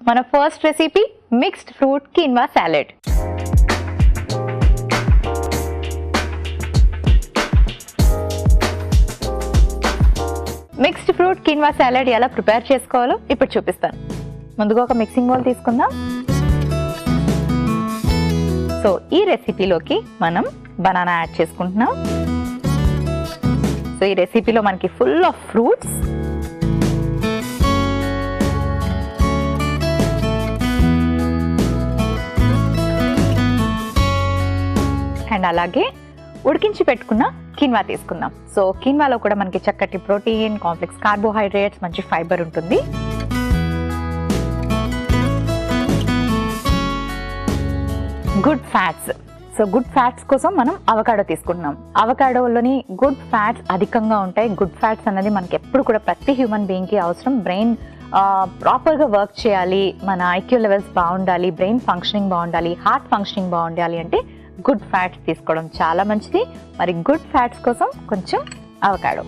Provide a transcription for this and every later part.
మన first recipe mixed fruit quinoa salad. Mixed fruit quinoa salad ఎలా prepare చేసుకోవాలో ఇప్పుడు చూపిస్తాను. ముందుగా ఒక మిక్సింగ్ బౌల్ తీసుకుందాం. సో ఈ రెసిపీలోకి మనం బనానా యాడ్ చేసుకుంటున్నాం. సో ఈ రెసిపీలో మనకి ఫుల్ ఆఫ్ ఫ్రూట్స్, అండ్ అలాగే ఉడికించి పెట్టుకున్న కిన్వా తీసుకుందాం. సో కిన్వాలో కూడా మనకి చక్కటి ప్రోటీన్, కాంప్లెక్స్ కార్బోహైడ్రేట్స్, మంచి ఫైబర్ ఉంటుంది. Good fats. So good fats కోసం మనం అవకాడో తీసుకుంటున్నాం. అవకాడోలోని గుడ్ ఫ్యాట్స్ అధికంగా ఉంటాయి. గుడ్ ఫ్యాట్స్ అన్నది మనకి ఎప్పుడు కూడా ప్రతి హ్యూమన్ బీయింగ్ కి అవసరం. బ్రెయిన్ ప్రాపర్గా వర్క్ చేయాలి, మన ఐక్యూ లెవెల్స్ బాగుండాలి, బ్రెయిన్ ఫంక్షనింగ్ బాగుండాలి, హార్ట్ ఫంక్షనింగ్ బాగుండాలి అంటే గుడ్ ఫ్యాట్స్ తీసుకోవడం చాలా మంచిది. మరి గుడ్ ఫ్యాట్స్ కోసం కొంచెం అవకాడో.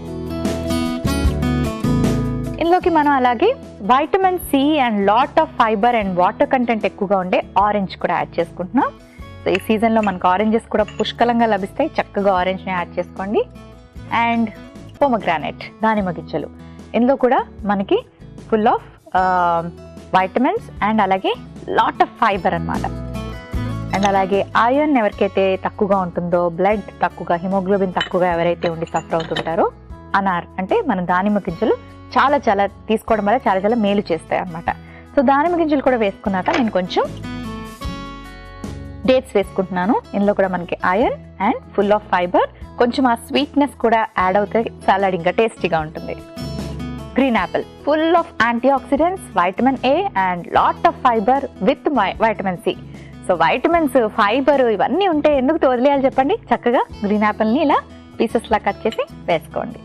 ఇందులోకి మనం అలాగే vitamin C and lot of fibre and water content ఎక్కువగా ఉండే ఆరెంజ్ కూడా యాడ్ చేసుకుంటున్నాం. సో ఈ సీజన్లో మనకు ఆరెంజెస్ కూడా పుష్కలంగా లభిస్తాయి. చక్కగా ఆరెంజ్ని యాడ్ చేసుకోండి. అండ్ పోమగ్రానైట్, దానిమ్మ గింజలు. ఇందులో కూడా మనకి ఫుల్ ఆఫ్ వైటమిన్స్ అండ్ అలాగే లాట్ ఆఫ్ ఫైబర్ అన్నమాట. అండ్ అలాగే ఐరన్ ఎవరికైతే తక్కువగా ఉంటుందో, బ్లడ్ తక్కువగా, హిమోగ్లోబిన్ తక్కువగా ఎవరైతే ఉండి సఫర్ అవుతుంటారో, అనార్ అంటే మన దానిమ్మ గింజలు చాలా చాలా తీసుకోవడం వల్ల చాలా చాలా మేలు చేస్తాయి అన్నమాట. సో దానిమ్మ గింజలు కూడా వేసుకున్నాక నేను కొంచెం డేట్స్ వేసుకుంటున్నాను. ఇందులో కూడా మనకి iron and full of fibre, కొంచెం ఆ స్వీట్నెస్ కూడా యాడ్ అవుతే సాలడ్ ఇంకా టేస్టీగా ఉంటుంది. Green apple full of antioxidants, vitamin A and lot of fibre with vitamin C. So vitamins, fibre ఇవన్నీ ఉంటే ఎందుకు వదిలేయాలి చెప్పండి. చక్కగా గ్రీన్ యాపిల్ని ఇలా పీసెస్ లా కట్ చేసి వేసుకోండి.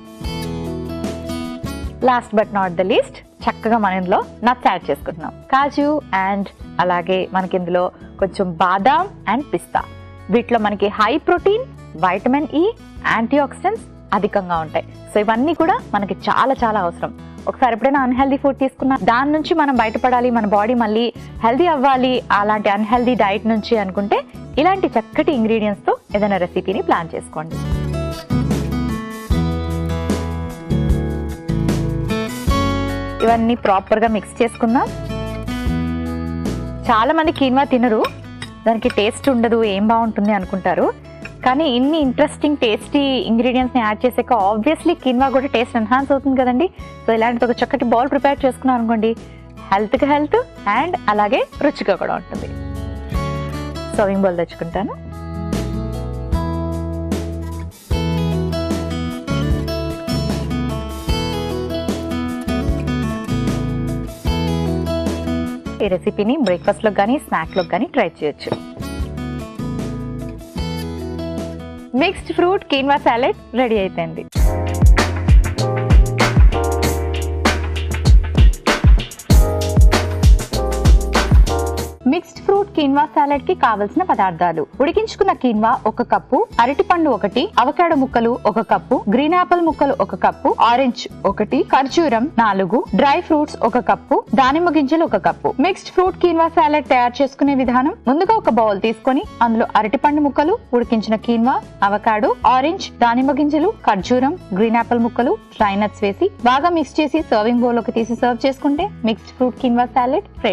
Last but not the least, చక్కగా మనం ఇందులో నట్స్ యాడ్ చేసుకుంటున్నాం. కాజు అండ్ అలాగే మనకి ఇందులో కొంచెం బాదాం అండ్ పిస్తా. వీటిలో మనకి high protein, vitamin E, antioxidants అధికంగా ఉంటాయి. సో ఇవన్నీ కూడా మనకి చాలా చాలా అవసరం. ఒకసారి ఎప్పుడైనా అన్హెల్దీ ఫుడ్ తీసుకున్నా దాని నుంచి మనం బయటపడాలి, మన బాడీ మళ్ళీ హెల్దీ అవ్వాలి అలాంటి అన్హెల్దీ డైట్ నుంచి అనుకుంటే ఇలాంటి చక్కటి ఇంగ్రీడియంట్స్తో ఏదైనా రెసిపీని ప్లాన్ చేసుకోండి. ఇవన్నీ ప్రాపర్గా మిక్స్ చేసుకుందాం. చాలా మంది కీన్వా తినరు, దానికి టేస్ట్ ఉండదు, ఏం బాగుంటుంది అనుకుంటారు. కానీ ఇన్ని ఇంట్రెస్టింగ్ టేస్టీ ఇంగ్రీడియంట్స్ని యాడ్ చేసాక ఆబ్వియస్లీ కిన్వా కూడా టేస్ట్ ఎన్హాన్స్ అవుతుంది కదండి. సో ఇలాంటిది ఒక చక్కటి బౌల్ ప్రిపేర్ చేసుకున్నాం అనుకోండి, హెల్త్కి హెల్త్ అండ్ అలాగే రుచిగా కూడా ఉంటుంది. సర్వింగ్ బౌల్ తెచ్చుకుంటాను. ఈ రెసిపీని బ్రేక్ఫాస్ట్లోకి కానీ స్నాక్లోకి కానీ ట్రై చేయొచ్చు. Mixed fruit quinoa salad ready అయిపోయింది. మిక్స్డ్ ఫ్రూట్ కిన్వా సాలెడ్ కి కావలసిన పదార్థాలు: ఉడికించుకున్న కిన్వా 1 కప్పు, అరటిపండు 1, అవకాడో ముక్కలు 1 కప్పు, గ్రీన్ యాపిల్ ముక్కలు 1 కప్పు, ఆరెంజ్ 1, ఖర్జూరం 4, డ్రై ఫ్రూట్స్ 1 కప్పు, దానిమ్మ గింజలు 1 cup. Mixed fruit quinoa salad తయారు చేసుకునే విధానం: ముందుగా ఒక బౌల్ తీసుకొని అందులో అరటిపండు ముక్కలు, ఉడికించిన కిన్వా, అవకాడో, ఆరెంజ్, దానిమ్మ గింజలు, ఖర్జూరం, గ్రీన్ యాపిల్ ముక్కలు, డ్రై నట్స్ వేసి బాగా మిక్స్ చేసి సర్వింగ్ బౌల్ లోకి తీసి సర్వ్ చేసుకుంటే mixed fruit quinoa salad ready.